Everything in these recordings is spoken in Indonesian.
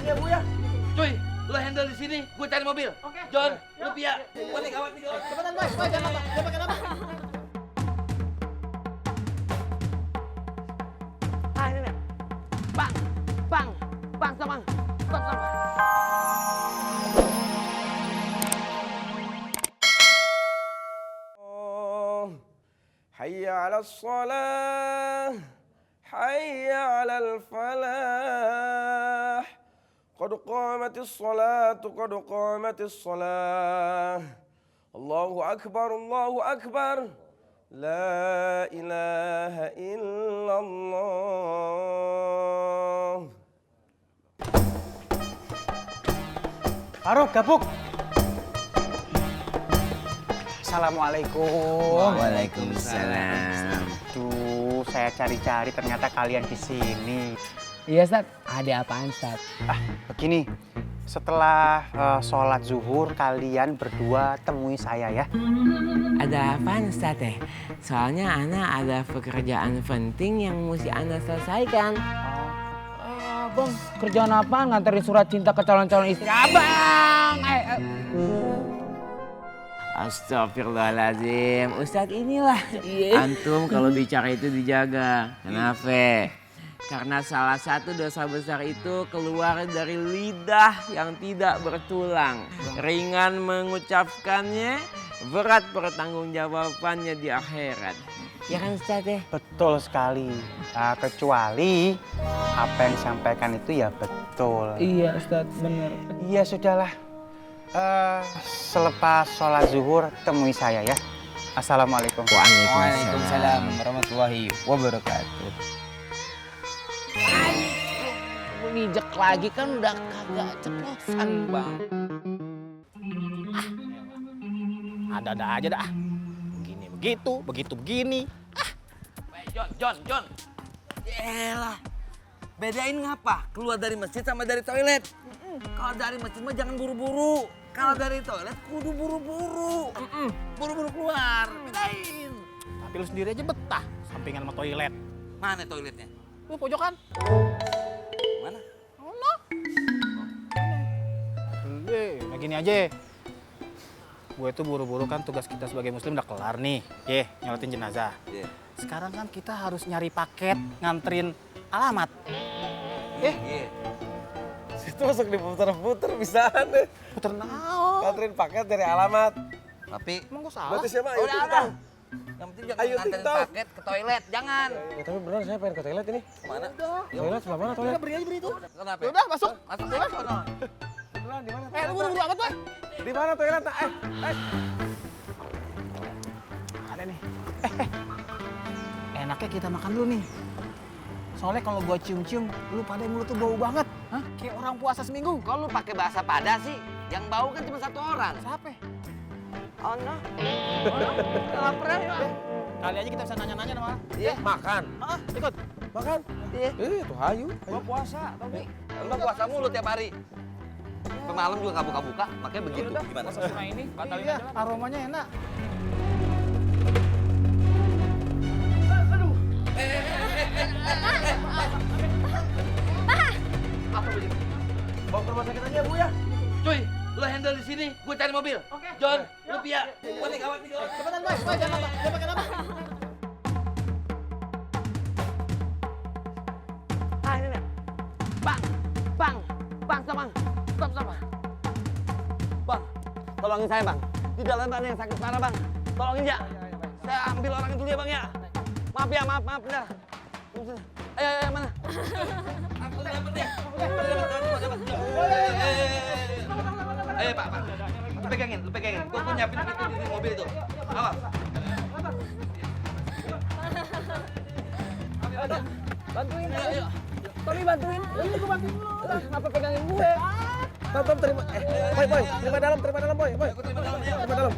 aja Bu ya. Cuy, lo handle di sini, gue cari mobil. Oke. John, lu Pia, gue nih kawat nih. Cepetan boy, boy jangan lama, jangan pakai lama. Ah ini nih. Bang, sama. Stop, sama. حي على الصلاة حي على الفلاح قد قامت الصلاة قد قامت الصلاة الله أكبر لا إله إلا الله. Faruk, gabuk. Assalamualaikum. Waalaikumsalam. Duh, saya cari-cari ternyata kalian di sini. Iya, Ustaz. Ada apaan, Ustaz? Begini, setelah sholat zuhur kalian berdua temui saya ya. Ada apaan, Ustaz teh? Soalnya Ana ada pekerjaan penting yang mesti Ana selesaikan. Bang, kerjaan apaan? Nganterin surat cinta ke calon-calon istri Abang. Astagfirullahaladzim, Ustadz inilah. Antum kalau bicara itu dijaga. Kenapa? Karena salah satu dosa besar itu keluar dari lidah yang tidak bertulang. Ringan mengucapkannya, berat pertanggungjawabannya di akhirat. Ya kan Ustadz ya? Betul sekali. Kecuali apa yang disampaikan itu ya betul. Iya Ustadz, bener. Iya sudahlah. Selepas sholat zuhur temui saya ya. Assalamualaikum. Waalaikumsalam warahmatullahi wabarakatuh. Nginjek lagi kan udah kagak ceplosan Bang. Ada-ada aja dah. Begini begitu, begitu begini. John. Yelah. Bedain ngapa? Keluar dari masjid sama dari toilet. Kalau dari masjid mah jangan buru-buru. Kalau dari toilet kudu buru-buru. Buru-buru keluar. Bedain. Tapi lu sendiri aja betah sampingan sama toilet. Mana toiletnya? Lu pojokan. Mana? Allah. Nah gini aja. Gue tuh buru-buru kan tugas kita sebagai muslim udah kelar nih. Nyolatin jenazah. Sekarang kan kita harus nyari paket, nganterin alamat. Situ masuk diputer-puter bisaan deh. Puter naon. Nganterin paket dari alamat. Tapi Emang gue salah? Berarti siapa? Ayo udah. TikTok. Yang penting jangan Ayo, nganterin TikTok. paket ke toilet, jangan. Ya tapi beneran saya pengen ke toilet ini. Kemana? Toilet sebelah mana toilet? Udah beri aja beri itu. Kenapa? Udah masuk. Masuk ya, sono. Beneran di mana? Lu buru-buru amat boy. Di mana toilet? Ada nih. Enaknya kita makan dulu nih. Soalnya kalau gua cium-cium, lu pada mulut tuh bau banget. Hah? Kayak orang puasa seminggu. Kalau lu pakai bahasa pada sih, yang bau kan cuma satu orang. Siapa? Oh no. Lapar ya. Kali aja kita bisa nanya-nanya sama. Iya. Makan. Ikut. Makan. Iya. Itu hayu. Gua puasa, tapi Lu puasa mulu tiap hari. Malam juga nggak buka-buka, makanya begitu. Gimana? sama ini batalin aja lah. Aromanya enak. Apa begitu? Bawa ke rumah sakit aja Bu ya. Cuy, lu handle di sini, gue cari mobil. Oke. John, lu Pia, gue nih kawat nih. Cepetan boy, boy jangan lama, jangan pakai lama. Ah ini nih. Bang, sama. Stop, sama. Bang, tolongin saya bang. Di dalam ada yang sakit parah bang. Tolongin ya. Saya ambil orang itu ya bang ya. Maaf ya, maaf dah. Ayo, mana? Aku dapat ya. Ayo pak. Lu pegangin. Gua nyiapin itu di mobil itu. Awas. Bantuin. Ayo. Tony bantuin. Ini gua bantuin lu. Kenapa pegangin gue? Tom terima. Boy. Terima dalam boy. Aku terima dalam ya. Terima dalam.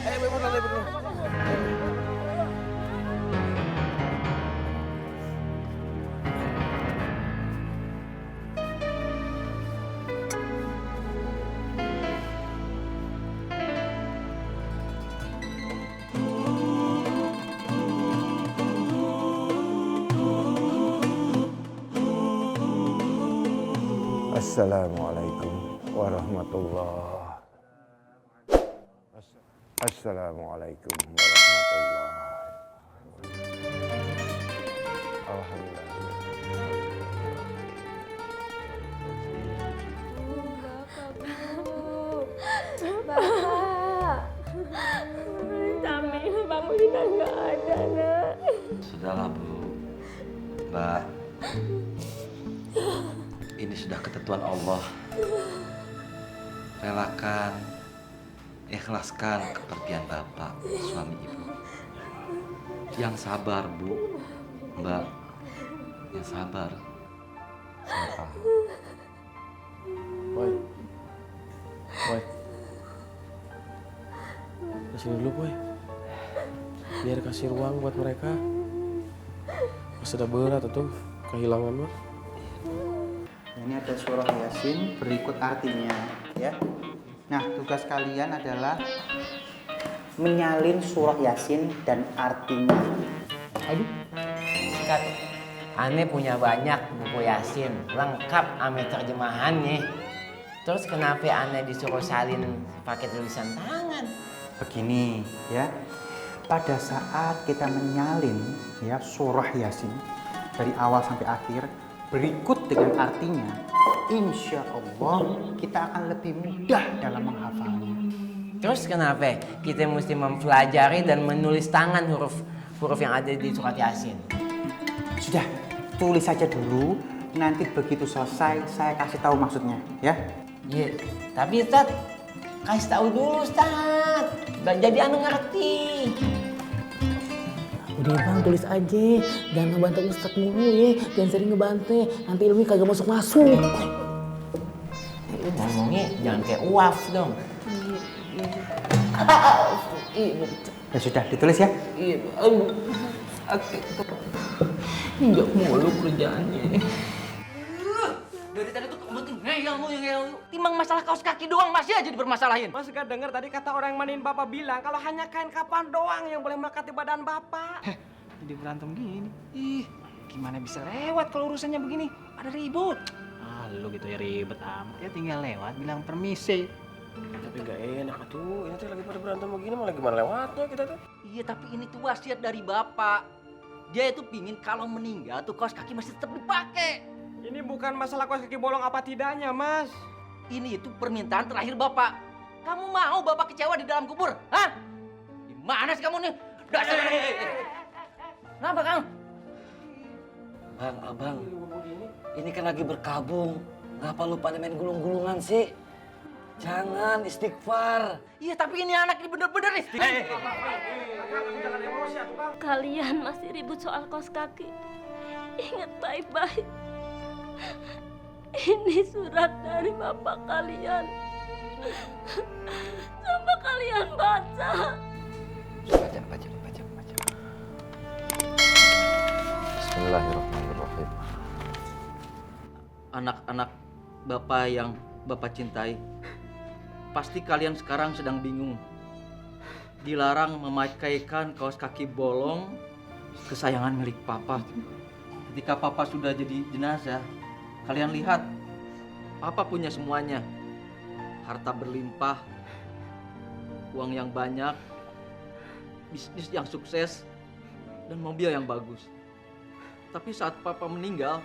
Ayo bener. Assalamualaikum warahmatullah. Assalamualaikum warahmatullah. Alhamdulillah. Bapak. Kami bangun sudah nggak ada, Nak. Sudahlah, Bu. Mbak. Ini sudah ketentuan Allah. Relakan, ikhlaskan kepergian Bapak, suami Ibu. Yang sabar, Bu. Mbak. Yang sabar. Saya paham. Boy. Boy. Kesini dulu, Boy. Biar kasih ruang buat mereka. Sudah berat tuh kehilangan mah. Ini ada surah Yasin berikut artinya ya. Nah, tugas kalian adalah menyalin surah Yasin dan artinya. Aduh, Kak, Ane punya banyak buku Yasin, lengkap ame terjemahannya. Terus kenapa Ane disuruh salin pakai tulisan tangan? Begini ya, pada saat kita menyalin ya surah Yasin dari awal sampai akhir berikut dengan artinya, insya Allah kita akan lebih mudah dalam menghafalnya. Terus kenapa kita mesti mempelajari dan menulis tangan huruf yang ada di surat Yasin? Sudah, tulis saja dulu, nanti begitu selesai saya kasih tahu maksudnya ya. Iya, tapi Ustaz, kasih tahu dulu Ustaz, jadi anu ngerti. Udah bang, tulis aja. Jangan ngebantu Ustadz mulu ya. Jangan sering ngebantu. Nanti ilmunya kagak masuk-masuk. Ngomongnya jangan kayak uaf dong. Ya sudah, ditulis ya. Iya, aduh. Enggak mulu kerjaannya. Dari tadi tuh kamu tuh ngeyel. Timbang masalah kaos kaki doang masih aja dipermasalahin. Mas gak dengar tadi kata orang yang mandiin Bapak bilang kalau hanya kain kapan doang yang boleh melekat di badan Bapak. Jadi berantem gini. Ih, gimana bisa lewat kalau urusannya begini? Ada ribut. Ah, lu gitu ya ribet amat. Ya tinggal lewat bilang permisi. Tapi gak enak tuh. Ini tuh lagi pada berantem begini malah gimana lewatnya kita tuh. Iya, tapi ini tuh wasiat dari Bapak. Dia itu pingin kalau meninggal tuh kaos kaki masih tetap dipakai. Ini bukan masalah kaos kaki bolong apa tidaknya, Mas. Ini itu permintaan terakhir Bapak. Kamu mau Bapak kecewa di dalam kubur? Hah? Gimana sih kamu nih? Dasar. Kenapa kamu? Bang, abang. Ini kan lagi berkabung. Ngapa lu pada main gulung-gulungan sih? Jangan istighfar. Iya, tapi ini anak ini bener-bener istighfar. Kalian masih ribut soal kaos kaki. Ingat baik-baik. Ini surat dari bapak kalian. Coba kalian baca. Baca. Bismillahirrahmanirrahim. Anak-anak Bapak yang Bapak cintai, pasti kalian sekarang sedang bingung. Dilarang memakaikan kaos kaki bolong kesayangan milik Papa. Ketika Papa sudah jadi jenazah, kalian lihat, Papa punya semuanya. Harta berlimpah, uang yang banyak, bisnis yang sukses, dan mobil yang bagus. Tapi saat Papa meninggal,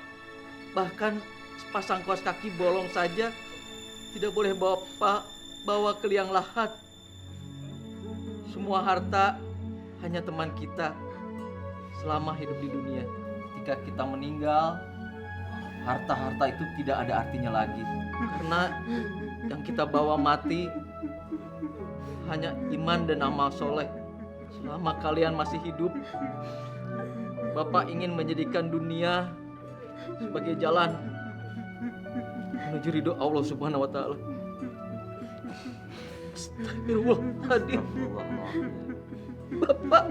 bahkan sepasang kaos kaki bolong saja tidak boleh bawa ke liang lahat. Semua harta hanya teman kita selama hidup di dunia. Ketika kita meninggal, harta-harta itu tidak ada artinya lagi. Karena yang kita bawa mati hanya iman dan amal soleh. Selama kalian masih hidup, Bapak ingin menjadikan dunia sebagai jalan menuju ridho Allah Subhanahu wa Ta'ala. Astagfirullahaladzim. Bapak.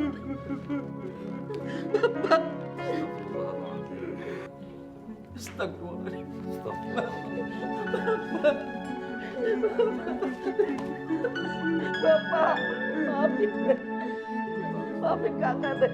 Astagfirullahaladzim. Bapak. Maafin kakak deh.